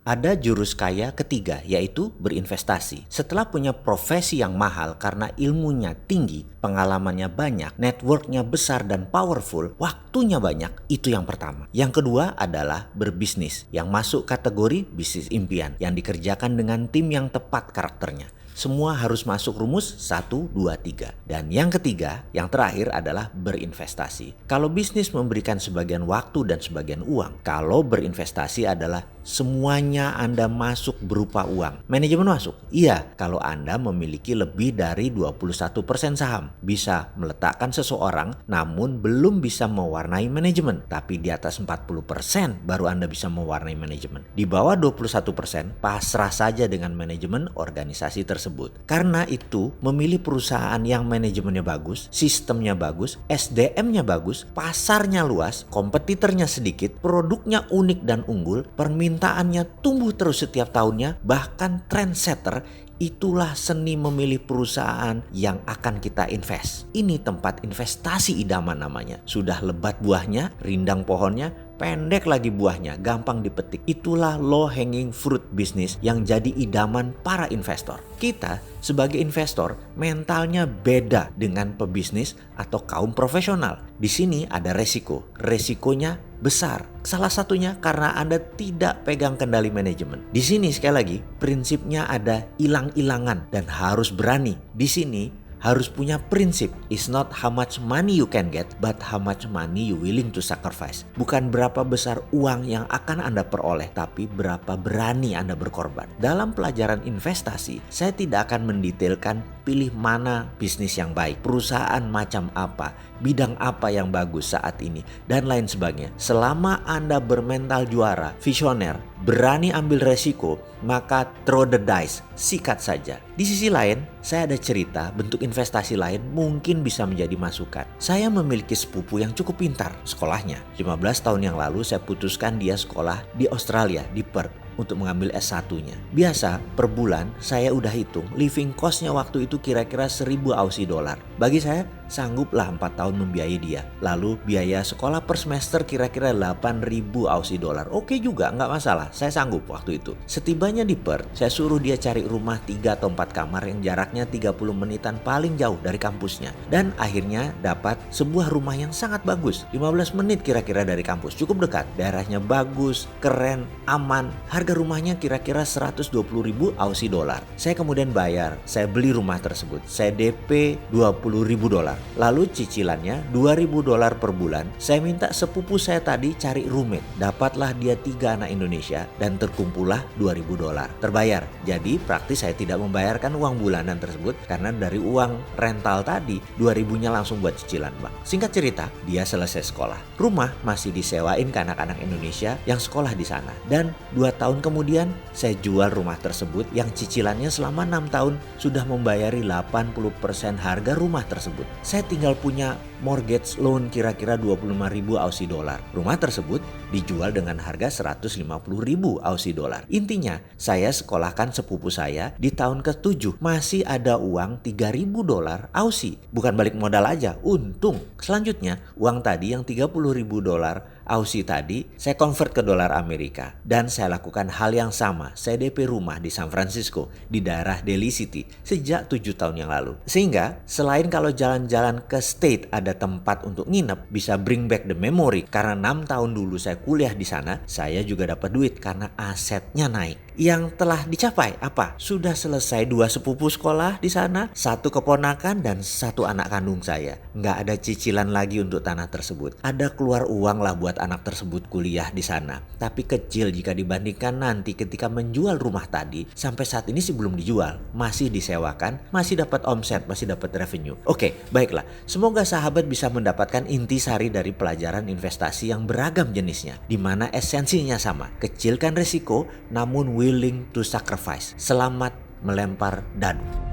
Ada jurus kaya ketiga, yaitu berinvestasi. Setelah punya profesi yang mahal karena ilmunya tinggi, pengalamannya banyak, networknya besar dan powerful, waktunya banyak, itu yang pertama. Yang kedua adalah berbisnis, yang masuk kategori bisnis impian, yang dikerjakan dengan tim yang tepat karakternya. Semua harus masuk rumus 1, 2, 3. Dan yang ketiga, yang terakhir adalah berinvestasi. Kalau bisnis memberikan sebagian waktu dan sebagian uang, kalau berinvestasi adalah semuanya Anda masuk berupa uang. Manajemen masuk? Iya, kalau Anda memiliki lebih dari 21% saham. Bisa meletakkan seseorang namun belum bisa mewarnai manajemen. Tapi di atas 40% baru Anda bisa mewarnai manajemen. Di bawah 21% pasrah saja dengan manajemen organisasi tersebut. Karena itu memilih perusahaan yang manajemennya bagus, sistemnya bagus, SDM-nya bagus, pasarnya luas, kompetitornya sedikit, produknya unik dan unggul, permintaannya tumbuh terus setiap tahunnya, bahkan trendsetter. Itulah seni memilih perusahaan yang akan kita invest. Ini tempat investasi idaman namanya. Sudah lebat buahnya, rindang pohonnya, pendek lagi buahnya, gampang dipetik. Itulah low hanging fruit bisnis yang jadi idaman para investor. Kita sebagai investor mentalnya beda dengan pebisnis atau kaum profesional. Di sini ada resiko. Resikonya besar. Salah satunya karena Anda tidak pegang kendali manajemen. Di sini sekali lagi prinsipnya ada ilang-ilangan dan harus berani. Di sini harus punya prinsip. It's not how much money you can get, but how much money you willing to sacrifice. Bukan berapa besar uang yang akan Anda peroleh, tapi berapa berani Anda berkorban. Dalam pelajaran investasi, saya tidak akan mendetailkan pilih mana bisnis yang baik, perusahaan macam apa, bidang apa yang bagus saat ini, dan lain sebagainya. Selama Anda bermental juara, visioner, berani ambil resiko, maka throw the dice, sikat saja. Di sisi lain, saya ada cerita bentuk investasi lain mungkin bisa menjadi masukan. Saya memiliki sepupu yang cukup pintar sekolahnya. 15 tahun yang lalu saya putuskan dia sekolah di Australia, di Perth, untuk mengambil S1-nya. Biasa per bulan saya udah hitung living cost-nya waktu itu kira-kira 1.000 Aussie dollar. Bagi saya sangguplah 4 tahun membiayai dia. Lalu biaya sekolah per semester kira-kira 8.000 Aussie dollar. Oke juga, nggak masalah. Saya sanggup waktu itu. Setibanya di Perth, saya suruh dia cari rumah 3 atau 4 kamar yang jaraknya 30 menitan paling jauh dari kampusnya. Dan akhirnya dapat sebuah rumah yang sangat bagus. 15 menit kira-kira dari kampus. Cukup dekat. Daerahnya bagus, keren, aman. Harga rumahnya kira-kira 120.000 Aussie dollar. Saya kemudian bayar. Saya beli rumah tersebut. Saya DP 20.000 dolar. Lalu cicilannya 2.000 dolar per bulan. Saya minta sepupu saya tadi cari roommate. Dapatlah dia 3 anak Indonesia dan terkumpullah 2.000 dolar. Terbayar. Jadi praktis saya tidak membayarkan uang bulanan tersebut karena dari uang rental tadi 2.000-nya langsung buat cicilan, Bang. Singkat cerita, dia selesai sekolah. Rumah masih disewain ke anak-anak Indonesia yang sekolah di sana. Dan 2 tahun kemudian saya jual rumah tersebut yang cicilannya selama 6 tahun sudah membayari 80% harga rumah tersebut. Saya tinggal punya mortgage loan kira-kira 25.000 Aussie dollar. Rumah tersebut dijual dengan harga 150.000 Aussie dollar. Intinya, saya sekolahkan sepupu saya di tahun ke-7 masih ada uang 3.000 dolar Aussie. Bukan balik modal aja, untung. Selanjutnya, uang tadi yang 30.000 dolar Aussie tadi saya convert ke dolar Amerika dan saya lakukan hal yang sama. Saya DP rumah di San Francisco di daerah Daly City sejak 7 tahun yang lalu. Sehingga selain kalau jalan-jalan ke state ada tempat untuk nginep, bisa bring back the memory karena 6 tahun dulu saya kuliah di sana, saya juga dapat duit karena asetnya naik. Yang telah dicapai apa? Sudah selesai 2 sepupu sekolah di sana, 1 keponakan dan 1 anak kandung saya. Nggak ada cicilan lagi untuk tanah tersebut. Ada keluar uang lah buat anak tersebut kuliah di sana. Tapi kecil jika dibandingkan nanti ketika menjual rumah tadi. Sampai saat ini sih belum dijual. Masih disewakan, masih dapat omset, masih dapat revenue. Oke, baiklah. Semoga sahabat bisa mendapatkan intisari dari pelajaran investasi yang beragam jenisnya. Di mana esensinya sama. Kecilkan resiko namun willing to sacrifice. Selamat melempar dadu.